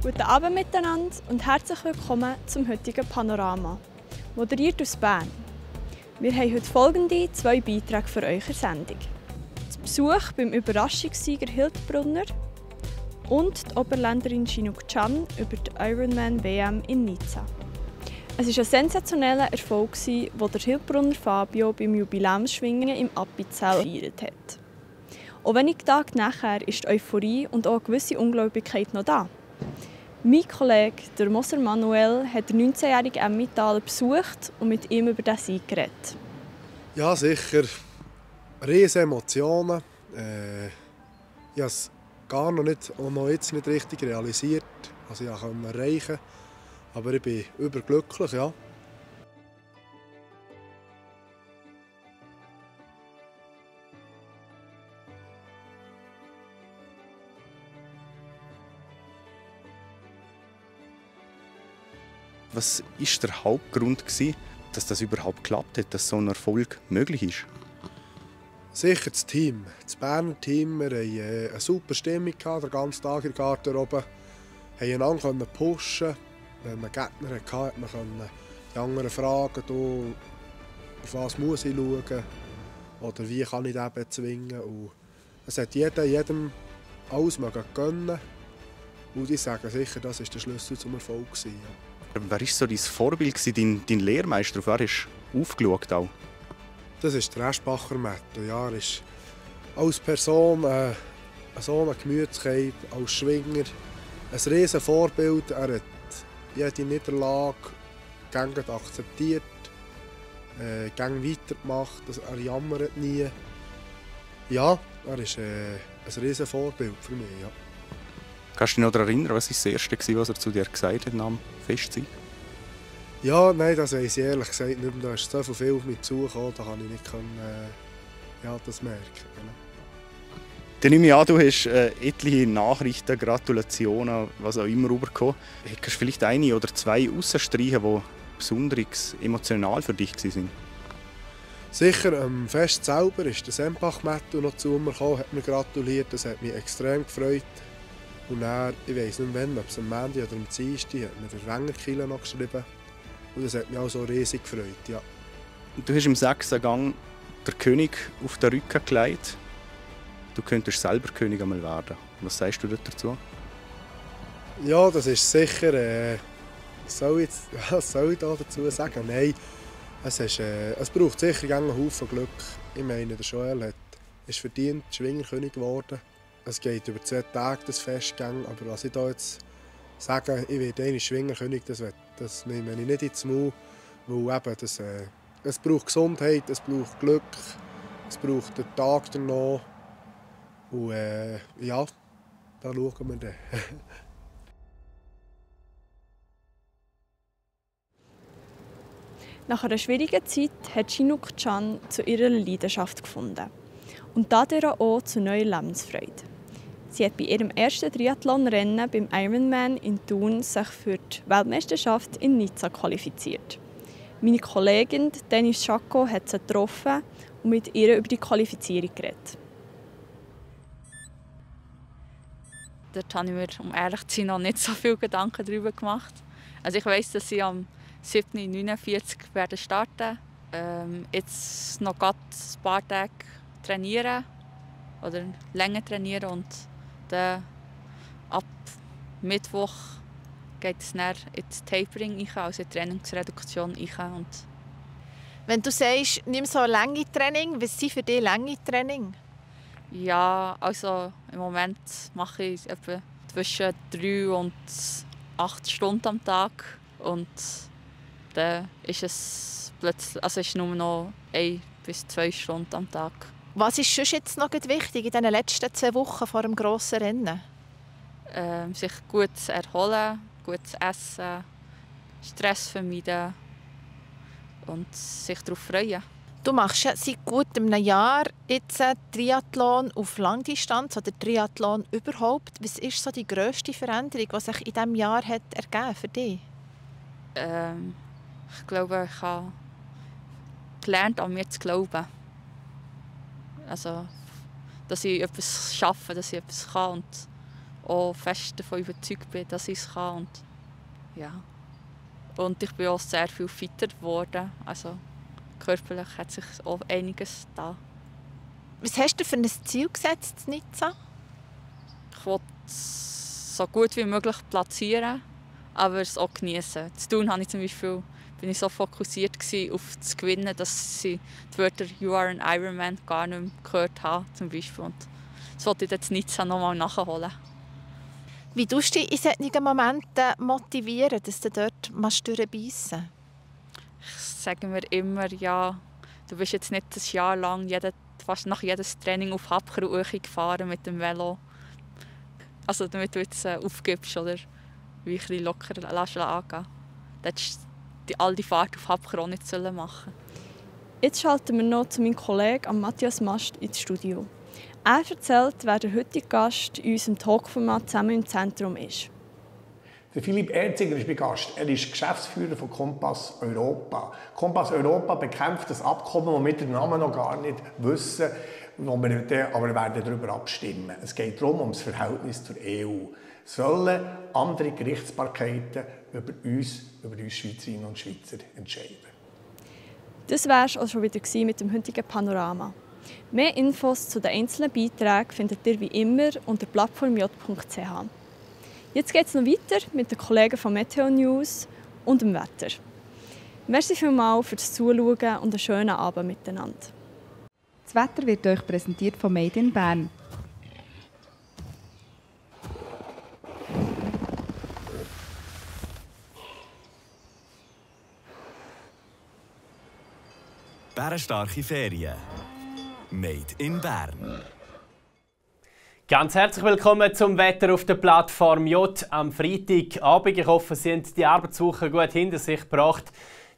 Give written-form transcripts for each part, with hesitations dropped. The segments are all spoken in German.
Guten Abend miteinander und herzlich willkommen zum heutigen Panorama. Moderiert aus Bern. Wir haben heute folgende 2 Beiträge für euch in der Sendung. Der Besuch beim Überraschungssieger Hildbrunner und die Oberländerin Chinook Chan über die Ironman WM in Nizza. Es war ein sensationeller Erfolg, den der Hildbrunner Fabio beim Jubiläumsschwingen im Appenzell gefeiert hat. Auch wenige Tage nachher ist die Euphorie und auch eine gewisse Ungläubigkeit noch da. Mein Kollege, der Moser Manuel, hat den 19-jährigen Emmentaler besucht und mit ihm über den Sieg geredet. Ja, sicher. Riesen Emotionen. Ich habe es gar noch jetzt nicht richtig realisiert, was ich erreichen konnte. Aber ich bin überglücklich, ja. Was war der Hauptgrund, dass das überhaupt geklappt hat, dass so ein Erfolg möglich ist? Sicher das Team. Das Berner Team. Wir hatten eine super Stimmung den ganzen Tag in der Garderobe. Wir konnten einander pushen. Wenn man Gegner hatte, konnte man die anderen fragen, auf was muss ich schauen oder wie kann ich den bezwingen. Und es hat jedem alles gönnen. Und ich sage sicher, das war der Schlüssel zum Erfolg. Ja. Wer war so dein Vorbild, dein Lehrmeister? Auf wer hast du aufgeschaut? Auch? Das ist der Eschbacher Matto. Ja, er ist als Person so eine Gemütlichkeit, als Schwinger ein riesen Vorbild. Er hat jede Niederlage akzeptiert, weitergemacht, er jammert nie. Ja, er ist ein riesen Vorbild für mich. Ja. Kannst du dich noch daran erinnern, was das Erste war, was er zu dir gesagt hat nach dem Festsieg? Ja, nein, das weiss ich ehrlich gesagt nicht mehr. Da ist so viel auf mich zugekommen, da kann ich nicht das merken. Genau. Dann nehme ich an, du hast etliche Nachrichten, Gratulationen, was auch immer rübergekommen. Kannst du vielleicht eine oder 2 rausstreichen, die besonders emotional für dich waren? Sicher, am Fest selber ist der Sempach-Matto noch zu mir gekommen, hat mir gratuliert, das hat mich extrem gefreut. Und dann, ich weiss nicht wann, ob es am Montag oder am Dienstag, hat mir der Wengerkiller noch geschrieben. Und das hat mich auch so riesig gefreut, ja. Du hast im 6. Gang den König auf den Rücken gelegt. Du könntest selber König einmal werden. Was sagst du dazu? Ja, das ist sicher. Was soll ich da dazu sagen? Nein, es braucht sicher einen Haufen Glück. Ich meine, der Joel ist verdient Schwingerkönig geworden. Es geht über 10 Tage, das Festgang. Aber was ich da jetzt sage, ich werde einmal Schwingerkönig, das nehme ich nicht ins Maul. Weil eben es braucht Gesundheit, es braucht Glück, es braucht den Tag danach. Und ja, da schauen wir dann. Nach einer schwierigen Zeit hat Chinook Chan zu ihrer Leidenschaft gefunden. Und dadurch auch zu neuer Lebensfreude. Sie hat bei ihrem ersten Triathlonrennen beim Ironman in Thun sich für die Weltmeisterschaft in Nizza qualifiziert. Meine Kollegin Denise Schacko hat sie getroffen und mit ihr über die Qualifizierung geredet. Dort habe ich mir, um ehrlich zu sein, noch nicht so viele Gedanken darüber gemacht. Also ich weiss, dass sie am 7.49 werden starten. Jetzt noch ein paar Tage trainieren oder länger trainieren und dann ab Mittwoch geht es dann ins Tapering rein, also in die Trainingsreduktion rein. Wenn du sagst, nimm so lange Training, was sind für dich lange Training? Ja, also im Moment mache ich etwa zwischen 3 und 8 Stunden am Tag und dann ist es plötzlich, also ist nur noch 1 bis 2 Stunden am Tag. Was ist sonst jetzt noch wichtig in den letzten 2 Wochen vor dem grossen Rennen? Sich gut zu erholen, gut zu essen, Stress vermeiden und sich darauf freuen. Du machst ja seit gut einem Jahr jetzt Triathlon auf Langdistanz oder Triathlon überhaupt. Was ist so die grösste Veränderung, die sich in diesem Jahr hat ergeben für dich? Ich glaube, ich habe gelernt, an mir zu glauben. Also, dass ich etwas schaffe, dass ich etwas kann und auch fest davon überzeugt bin, dass ich es kann. Und ich bin auch sehr viel fitter geworden. Also körperlich hat sich auch einiges da. Was hast du für ein Ziel gesetzt in Nizza? Ich wollte es so gut wie möglich platzieren, aber es auch genießen. Zu tun habe ich zum Beispiel, bin ich so fokussiert auf das Gewinnen, dass ich die Wörter «You are an Ironman» gar nicht mehr gehört habe. Zum Beispiel. Und das wollte ich jetzt Nizza noch mal nachholen. Wie tust du dich in solchen Momenten motivieren, dass du dort durchbeissen musst? Ich sage mir immer, ja, du bist jetzt nicht ein Jahr lang fast nach jedem Training auf Hapkruhe gefahren mit dem Velo. Also damit du jetzt aufgibst oder wie ein bisschen locker angehen. Du hättest all die Fahrt auf Hapkruhe nicht machen sollen. Jetzt schalten wir noch zu meinem Kollegen Matthias Mast ins Studio. Er erzählt, wer der heutige Gast in unserem Talkformat «Zusammen im Zentrum» ist. Der Philipp Erziger ist mein Gast. Er ist Geschäftsführer von Kompass Europa. Kompass Europa bekämpft das Abkommen, das wir den Namen noch gar nicht wissen, aber wir werden darüber abstimmen. Es geht darum, um das Verhältnis zur EU. Sollen andere Gerichtsbarkeiten über uns Schweizerinnen und Schweizer entscheiden? Das war es auch schon wieder mit dem heutigen Panorama. Mehr Infos zu den einzelnen Beiträgen findet ihr wie immer unter plattformj.ch. Jetzt geht es noch weiter mit den Kollegen von Meteo News und dem Wetter. Merci vielmals fürs Zuschauen und einen schönen Abend miteinander. Das Wetter wird euch präsentiert von Made in Bern. Bärenstarke Ferien. Made in Bern. Ganz herzlich willkommen zum Wetter auf der Plattform J am Freitagabend. Ich hoffe, Sie haben die Arbeitswoche gut hinter sich gebracht.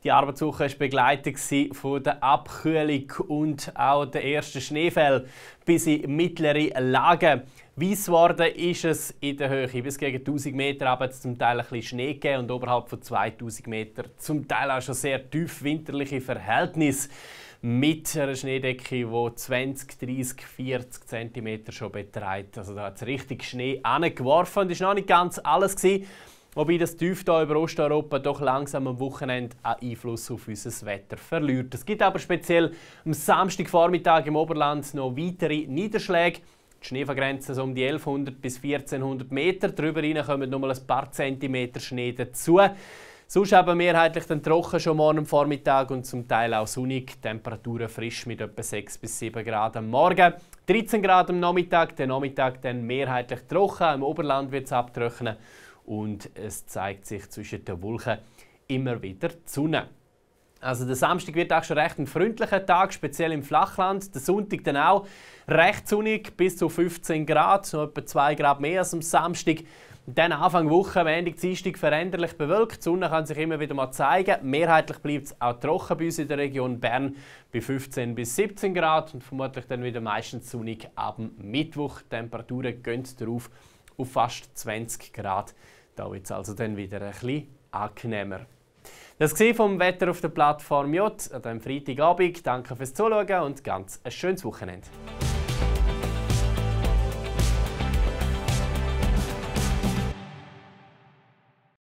Die Arbeitswoche war begleitet von der Abkühlung und auch der ersten Schneefälle bis in mittlere Lagen. Weiss geworden ist es in der Höhe. Bis gegen 1000 Meter hat es zum Teil ein bisschen Schnee gegeben und oberhalb von 2000 Meter zum Teil auch schon sehr tief winterliche Verhältnisse. Mit einer Schneedecke, die 20, 30, 40 cm schon beträgt. Also da hat es richtig Schnee angeworfen und es war noch nicht ganz alles gewesen, wobei das Tief hier über Osteuropa doch langsam am Wochenende einen Einfluss auf unser Wetter verliert. Es gibt aber speziell am Samstagvormittag im Oberland noch weitere Niederschläge. Die Schneefallgrenze so um die 1100 bis 1400 Meter. Darüber hinaus kommen noch mal ein paar Zentimeter Schnee dazu. Sonst eben mehrheitlich dann trocken schon morgen am Vormittag und zum Teil auch sonnig. Temperaturen frisch mit etwa 6 bis 7 Grad am Morgen. 13 Grad am Nachmittag. Der Nachmittag dann mehrheitlich trocken. Im Oberland wird es abtrocknen. Und es zeigt sich zwischen den Wolken immer wieder die Sonne. Also der Samstag wird auch schon recht ein freundlicher Tag, speziell im Flachland. Der Sonntag dann auch recht sonnig, bis zu 15 Grad, so etwa 2 Grad mehr als am Samstag. Und dann Anfang Woche, am Ende Dienstag veränderlich bewölkt. Die Sonne kann sich immer wieder mal zeigen. Mehrheitlich bleibt es auch trocken bei uns in der Region Bern bei 15 bis 17 Grad und vermutlich dann wieder meistens sonnig ab Mittwoch. Die Temperaturen gehen darauf auf fast 20 Grad. Da wird es also dann wieder ein bisschen angenehmer. Das war vom Wetter auf der Plattform J an diesem Freitagabend. Danke fürs Zuschauen und ganz ein schönes Wochenende.